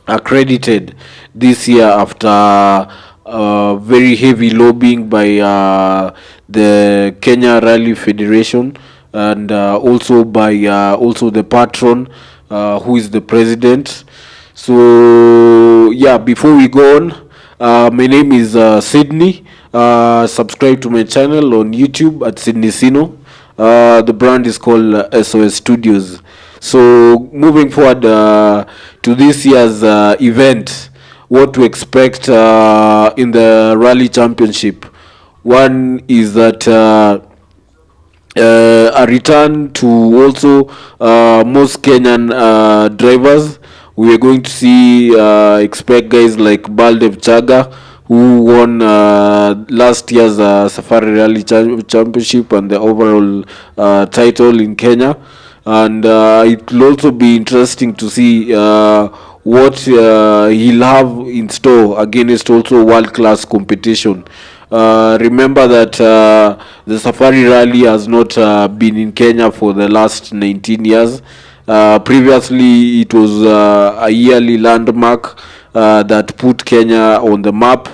accredited this year after very heavy lobbying by the Kenya Rally Federation, and also by also the patron, who is the president. So yeah, before we go on, my name is Sydney. Subscribe to my channel on YouTube at Sydney Sino. The brand is called SOS Studios. So moving forward to this year's event, what to expect in the Rally Championship. One is that a return to also most Kenyan drivers. We are going to see expect guys like Baldev Chaga, who won last year's Safari Rally Championship and the overall title in Kenya. And it will also be interesting to see what he'll have in store against also world class competition. Remember that the Safari Rally has not been in Kenya for the last 19 years. Previously, it was a yearly landmark that put Kenya on the map.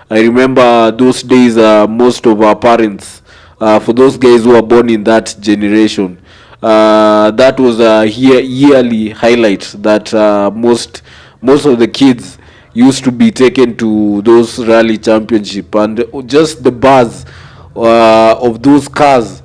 I remember those days, most of our parents, for those guys who were born in that generation, that was a yearly highlight that most of the kids used to be taken to those rally championship, and just the buzz of those cars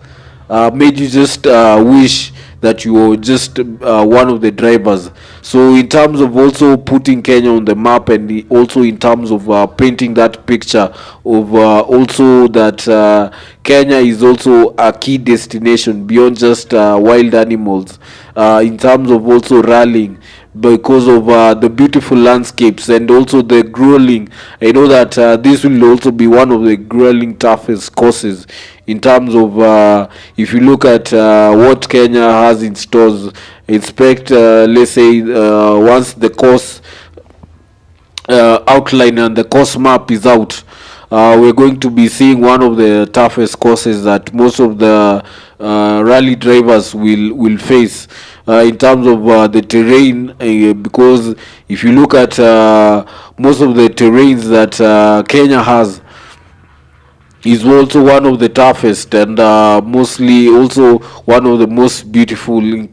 made you just wish that you were just one of the drivers. So in terms of also putting Kenya on the map, and also in terms of painting that picture of also that Kenya is also a key destination beyond just wild animals, in terms of also rallying, because of the beautiful landscapes and also the grueling. I know that this will also be one of the grueling toughest courses in terms of if you look at what Kenya has in stores. Expect let's say once the course outline and the course map is out, we're going to be seeing one of the toughest courses that most of the rally drivers will face in terms of the terrain, because if you look at most of the terrains that Kenya has, is also one of the toughest, and mostly also one of the most beautiful in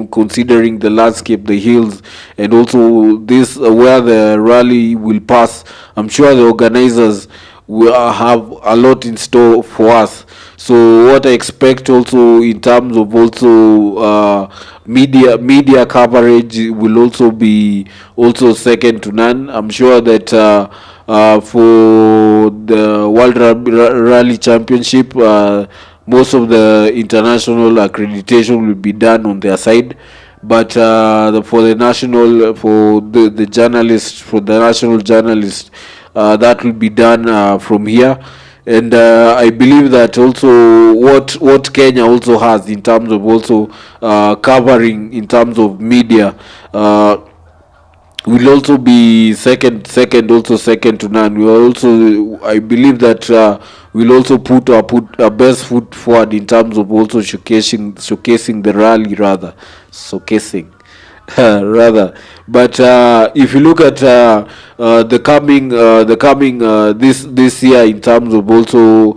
considering the landscape, the hills, and also this where the rally will pass. I'm sure the organizers will have a lot in store for us. So what I expect also in terms of also media coverage will also be also second to none. I'm sure that for the Rally Championship, most of the international accreditation will be done on their side, but for the national, for the journalists, for the national journalists, that will be done from here. And I believe that also what Kenya also has in terms of also covering in terms of media, will also be second also second to none. We are also, I believe that we'll also put our best foot forward in terms of also showcasing the rally, rather showcasing rather. But if you look at the coming this year in terms of also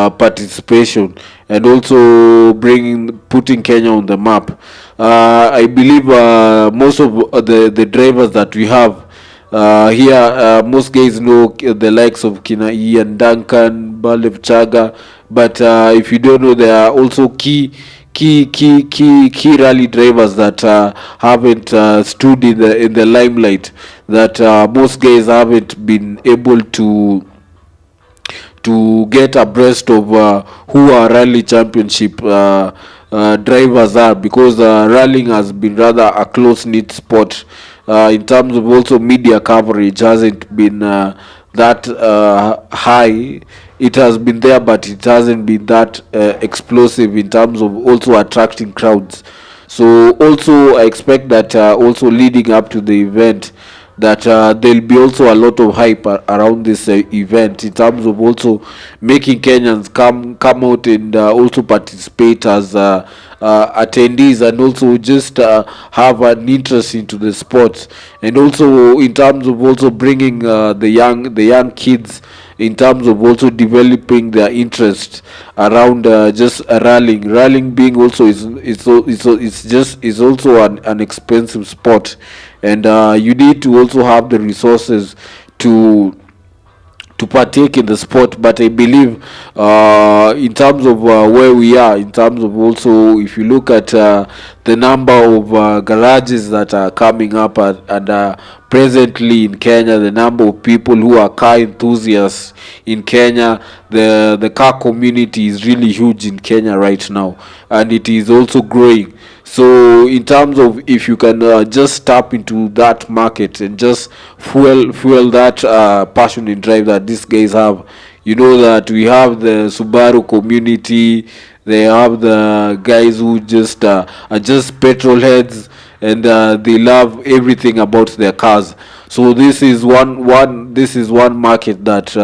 participation, and also putting Kenya on the map, I believe most of the drivers that we have here, most guys know the likes of Kina Ian Duncan, Balev Chaga, but if you don't know, there are also key rally drivers that haven't stood in the limelight, that most guys haven't been able to get abreast of who our rally championship drivers are, because rallying has been rather a close knit sport. In terms of also media coverage hasn't been that high. It has been there, but it hasn't been that explosive in terms of also attracting crowds. So also I expect that also leading up to the event, that there'll be also a lot of hype around this event, in terms of also making Kenyans come out and also participate attendees, and also just have an interest into the sports, and also in terms of also bringing the young kids, in terms of also developing their interest around just rallying being also is also an expensive sport, and you need to also have the resources to partake in the sport. But I believe in terms of where we are, in terms of also, if you look at the number of garages that are coming up and presently in Kenya, the number of people who are car enthusiasts in Kenya, the car community is really huge in Kenya right now, and it is also growing. So in terms of, if you can just tap into that market and just fuel that passion and drive that these guys have, you know that we have the Subaru community, they have the guys who just are just petrol heads, and they love everything about their cars. So this is one market that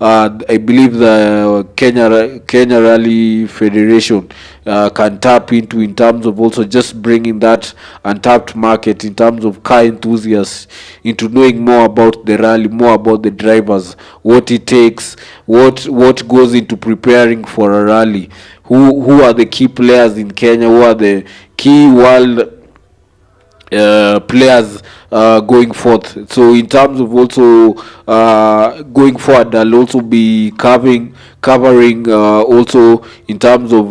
I believe the Kenya Rally Federation can tap into, in terms of also just bringing that untapped market in terms of car enthusiasts into knowing more about the rally, more about the drivers, what it takes, what goes into preparing for a rally, who are the key players in Kenya, who are the key world players going forth. So in terms of also going forward, I'll also be covering also in terms of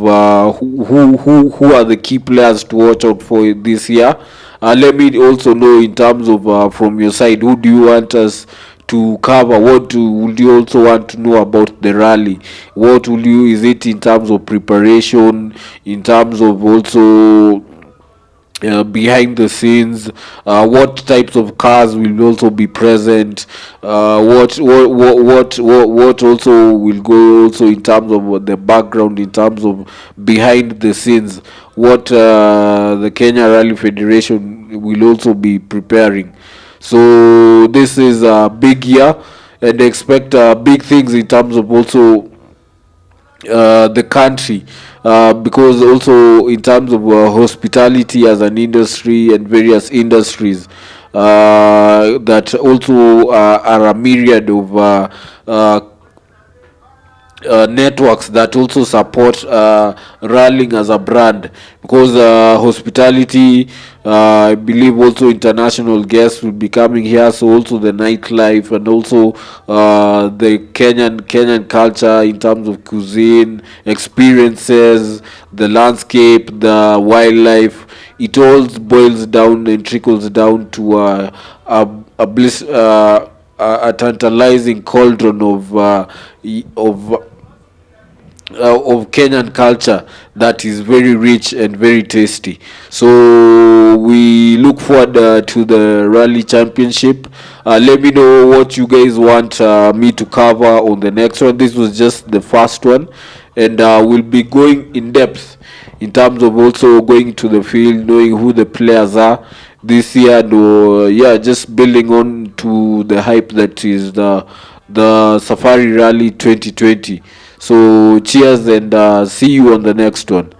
who are the key players to watch out for this year. Let me also know, in terms of from your side, who do you want us to cover? Would you also want to know about the rally? What will you, is it in terms of preparation, in terms of also behind the scenes, what types of cars will also be present, what also will go also in terms of the background, in terms of behind the scenes, what the Kenya Rally Federation will also be preparing. So this is a big year, and expect big things in terms of also the country, because also in terms of hospitality as an industry and various industries that also are a myriad of networks that also support rallying as a brand, because hospitality, I believe also international guests will be coming here, so also the nightlife, and also the Kenyan culture in terms of cuisine experiences, the landscape, the wildlife, it all boils down and trickles down to a bliss, a tantalizing cauldron of Kenyan culture that is very rich and very tasty. So we look forward to the rally championship. Let me know what you guys want me to cover on the next one. This was just the first one, and we'll be going in depth in terms of also going to the field, knowing who the players are this year, and yeah, just building on to the hype that is the Safari Rally 2020. So cheers, and see you on the next one.